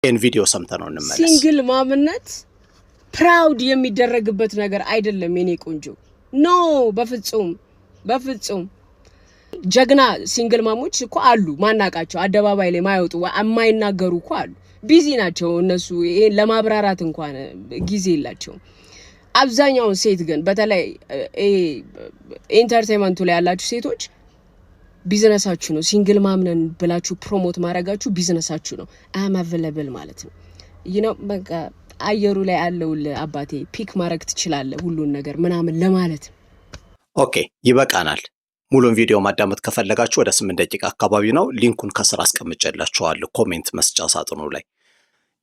ይሄን ቪዲዮ ሰምተነው እንመለስ። ሲንግል ማምነት ፕራውድ የሚደረግበት ነገር አይደለም የኔ ቆንጆ። ኖ በፍጹም ጀግና ሲንግል ማሞች እኮ አሉ ማናቃቸው አደባባይ ላይ ማይወጡ የማይናገሩ እኮ አሉ። ቢዚ ናቸው እነሱ ይሄን ለማብራራት እንኳን ጊዜ የላቸው። አብዛኛው ሴት ግን በተለይ ኢንተርቴይንመንቱ ላይ ያላችሁ ሴቶች ቢዝነሳችሁ ነው። ሲንግል ማምነን ብላችሁ ፕሮሞት ማድረጋችሁ ቢዝነሳችሁ ነው። አም አቬለብል ማለት ነው። በቃ አየሩ ላይ ያለው አባቴ ፒክ ማድረግ ትችላለህ ሁሉን ነገር ምናምን ለማለት ነው። ኦኬ ይበቃናል። ሙሉን ቪዲዮ ማዳመጥ ከፈለጋችሁ ወደ 8 ደቂቃ አካባቢ ነው። ሊንኩን ከስር አስቀምጬላችኋለሁ ኮሜንት መስጫ ሳጥኑ ላይ።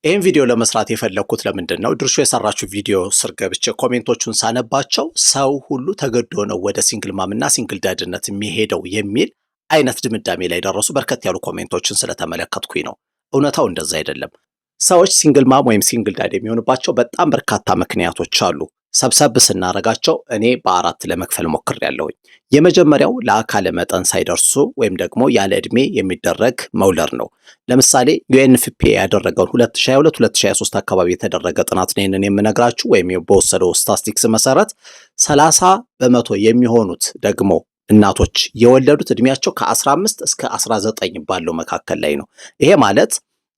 ይህን ቪዲዮ ለመስራት የፈለኩት ለምንድን ነው? ድርሹ የሰራችሁ ቪዲዮ ስር ገብቼ ኮሜንቶቹን ሳነባቸው ሰው ሁሉ ተገዶ ነው ወደ ሲንግል ማምና ሲንግል ዳድነት የሚሄደው የሚል አይነት ድምዳሜ ላይ ደረሱ። በርከት ያሉ ኮሜንቶችን ስለተመለከትኩኝ ነው። እውነታው እንደዛ አይደለም። ሰዎች ሲንግል ማም ወይም ሲንግል ዳድ የሚሆንባቸው በጣም በርካታ ምክንያቶች አሉ። ሰብሰብ ስናረጋቸው እኔ በአራት ለመክፈል ሞክሬያለሁኝ። የመጀመሪያው ለአካለ መጠን ሳይደርሱ ወይም ደግሞ ያለ ዕድሜ የሚደረግ መውለድ ነው። ለምሳሌ ዩኤንኤፍፒ ያደረገውን 2022-2023 አካባቢ የተደረገ ጥናት ነው ይህንን የምነግራችሁ። ወይም በወሰደው ስታቲስቲክስ መሰረት 30% የሚሆኑት ደግሞ እናቶች የወለዱት እድሜያቸው ከ15 እስከ 19 ባለው መካከል ላይ ነው። ይሄ ማለት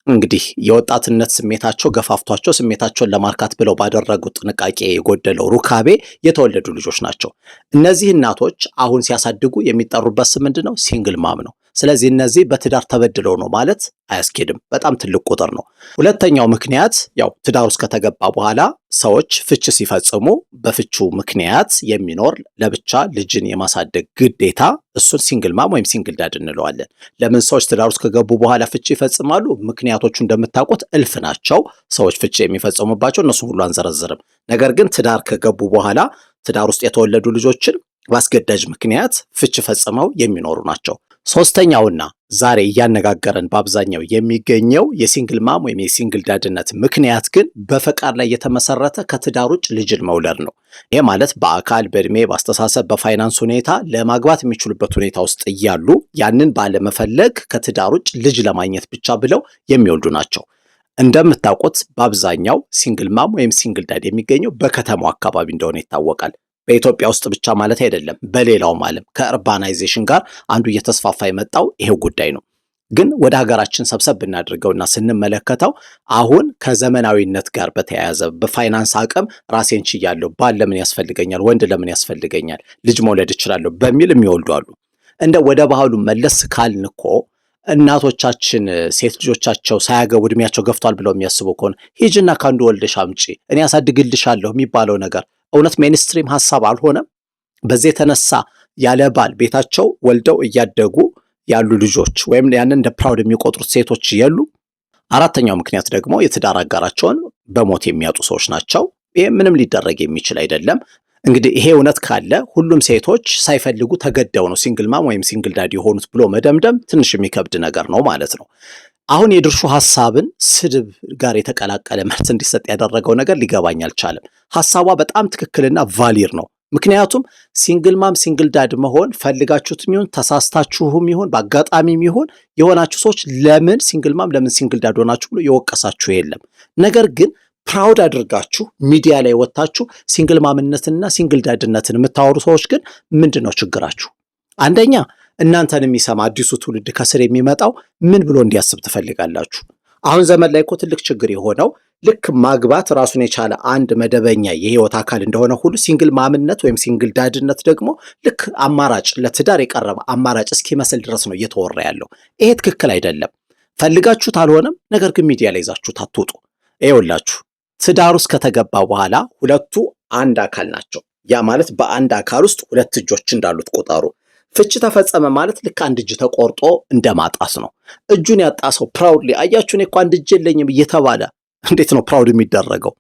እንግዲህ የወጣትነት ስሜታቸው ገፋፍቷቸው ስሜታቸውን ለማርካት ብለው ባደረጉት ጥንቃቄ የጎደለው ሩካቤ የተወለዱ ልጆች ናቸው። እነዚህ እናቶች አሁን ሲያሳድጉ የሚጠሩበት ስም ምንድነው? ሲንግል ማም ነው። ስለዚህ እነዚህ በትዳር ተበድለው ነው ማለት አያስኬድም። በጣም ትልቅ ቁጥር ነው። ሁለተኛው ምክንያት ያው ትዳር ውስጥ ከተገባ በኋላ ሰዎች ፍች ሲፈጽሙ በፍቹ ምክንያት የሚኖር ለብቻ ልጅን የማሳደግ ግዴታ፣ እሱን ሲንግል ማም ወይም ሲንግል ዳድ እንለዋለን። ለምን ሰዎች ትዳር ውስጥ ከገቡ በኋላ ፍች ይፈጽማሉ? ምክንያቶቹ እንደምታውቁት እልፍ ናቸው። ሰዎች ፍች የሚፈጽሙባቸው እነሱን ሁሉ አንዘረዝርም። ነገር ግን ትዳር ከገቡ በኋላ ትዳር ውስጥ የተወለዱ ልጆችን በአስገዳጅ ምክንያት ፍች ፈጽመው የሚኖሩ ናቸው። ሶስተኛውና ዛሬ እያነጋገረን በአብዛኛው የሚገኘው የሲንግል ማም ወይም የሲንግል ዳድነት ምክንያት ግን በፈቃድ ላይ የተመሰረተ ከትዳር ውጭ ልጅን መውለድ ነው። ይህ ማለት በአካል፣ በእድሜ፣ በአስተሳሰብ፣ በፋይናንስ ሁኔታ ለማግባት የሚችሉበት ሁኔታ ውስጥ እያሉ ያንን ባለመፈለግ ከትዳር ውጭ ልጅ ለማግኘት ብቻ ብለው የሚወልዱ ናቸው። እንደምታውቁት በአብዛኛው ሲንግል ማም ወይም ሲንግል ዳድ የሚገኘው በከተማው አካባቢ እንደሆነ ይታወቃል። በኢትዮጵያ ውስጥ ብቻ ማለት አይደለም፣ በሌላውም ዓለም ከእርባናይዜሽን ጋር አንዱ እየተስፋፋ የመጣው ይሄው ጉዳይ ነው። ግን ወደ ሀገራችን ሰብሰብ ብናደርገውና ስንመለከተው አሁን ከዘመናዊነት ጋር በተያያዘ በፋይናንስ አቅም ራሴን ችያለሁ፣ ባል ለምን ያስፈልገኛል፣ ወንድ ለምን ያስፈልገኛል፣ ልጅ መውለድ እችላለሁ በሚል የሚወልዱ አሉ። እንደ ወደ ባህሉ መለስ ካልን እኮ እናቶቻችን ሴት ልጆቻቸው ሳያገቡ እድሜያቸው ገፍቷል ብለው የሚያስቡ ከሆነ ሂጅና ካንዱ ወልደሽ አምጪ እኔ ያሳድግልሻለሁ የሚባለው ነገር እውነት ሜንስትሪም ሐሳብ አልሆነም። በዚህ የተነሳ ያለ ባል ቤታቸው ወልደው እያደጉ ያሉ ልጆች ወይም ያንን እንደ ፕራውድ የሚቆጥሩት ሴቶች የሉ። አራተኛው ምክንያት ደግሞ የትዳር አጋራቸውን በሞት የሚያጡ ሰዎች ናቸው። ይሄ ምንም ሊደረግ የሚችል አይደለም። እንግዲህ ይሄ እውነት ካለ ሁሉም ሴቶች ሳይፈልጉ ተገደው ነው ሲንግል ማም ወይም ሲንግል ዳድ የሆኑት ብሎ መደምደም ትንሽ የሚከብድ ነገር ነው ማለት ነው። አሁን የድርሹ ሐሳብን ስድብ ጋር የተቀላቀለ መልስ እንዲሰጥ ያደረገው ነገር ሊገባኝ አልቻለም። ሐሳቧ በጣም ትክክልና ቫሊር ነው። ምክንያቱም ሲንግል ማም ሲንግል ዳድ መሆን ፈልጋችሁትም ይሁን ተሳስታችሁም ይሁን በአጋጣሚም ይሁን የሆናችሁ ሰዎች ለምን ሲንግል ማም ለምን ሲንግል ዳድ ሆናችሁ ብሎ የወቀሳችሁ የለም። ነገር ግን ፕራውድ አድርጋችሁ ሚዲያ ላይ ወጣችሁ ሲንግል ማምነትንና ሲንግል ዳድነትን የምታወሩ ሰዎች ግን ምንድነው ችግራችሁ? አንደኛ እናንተን የሚሰማ አዲሱ ትውልድ ከስር የሚመጣው ምን ብሎ እንዲያስብ ትፈልጋላችሁ? አሁን ዘመን ላይ እኮ ትልቅ ችግር የሆነው ልክ ማግባት ራሱን የቻለ አንድ መደበኛ የህይወት አካል እንደሆነ ሁሉ ሲንግል ማምነት ወይም ሲንግል ዳድነት ደግሞ ልክ አማራጭ ለትዳር የቀረበ አማራጭ እስኪመስል ድረስ ነው እየተወራ ያለው። ይሄ ትክክል አይደለም። ፈልጋችሁት አልሆነም፣ ነገር ግን ሚዲያ ላይ ይዛችሁት አትውጡ። ይኸውላችሁ ትዳር ውስጥ ከተገባ በኋላ ሁለቱ አንድ አካል ናቸው። ያ ማለት በአንድ አካል ውስጥ ሁለት እጆች እንዳሉት ቁጠሩ። ፍች ተፈጸመ ማለት ልክ አንድ እጅ ተቆርጦ እንደማጣስ ነው። እጁን ያጣ ሰው ፕራውድሊ አያችሁ እኔ እኮ አንድ እጅ የለኝም እየተባለ እንዴት ነው ፕራውድ የሚደረገው?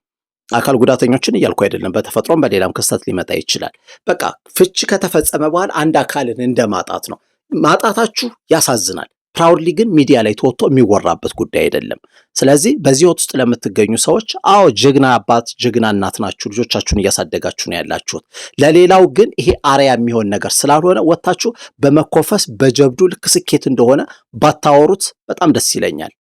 አካል ጉዳተኞችን እያልኩ አይደለም፣ በተፈጥሮም በሌላም ክስተት ሊመጣ ይችላል። በቃ ፍች ከተፈጸመ በኋላ አንድ አካልን እንደማጣት ነው። ማጣታችሁ ያሳዝናል። ፕራውድሊ ግን ሚዲያ ላይ ተወጥቶ የሚወራበት ጉዳይ አይደለም። ስለዚህ በዚህ ወቅት ውስጥ ለምትገኙ ሰዎች አዎ ጀግና አባት ጀግና እናት ናችሁ፣ ልጆቻችሁን እያሳደጋችሁ ነው ያላችሁት። ለሌላው ግን ይሄ አርያ የሚሆን ነገር ስላልሆነ ወጥታችሁ በመኮፈስ በጀብዱ ልክ ስኬት እንደሆነ ባታወሩት በጣም ደስ ይለኛል።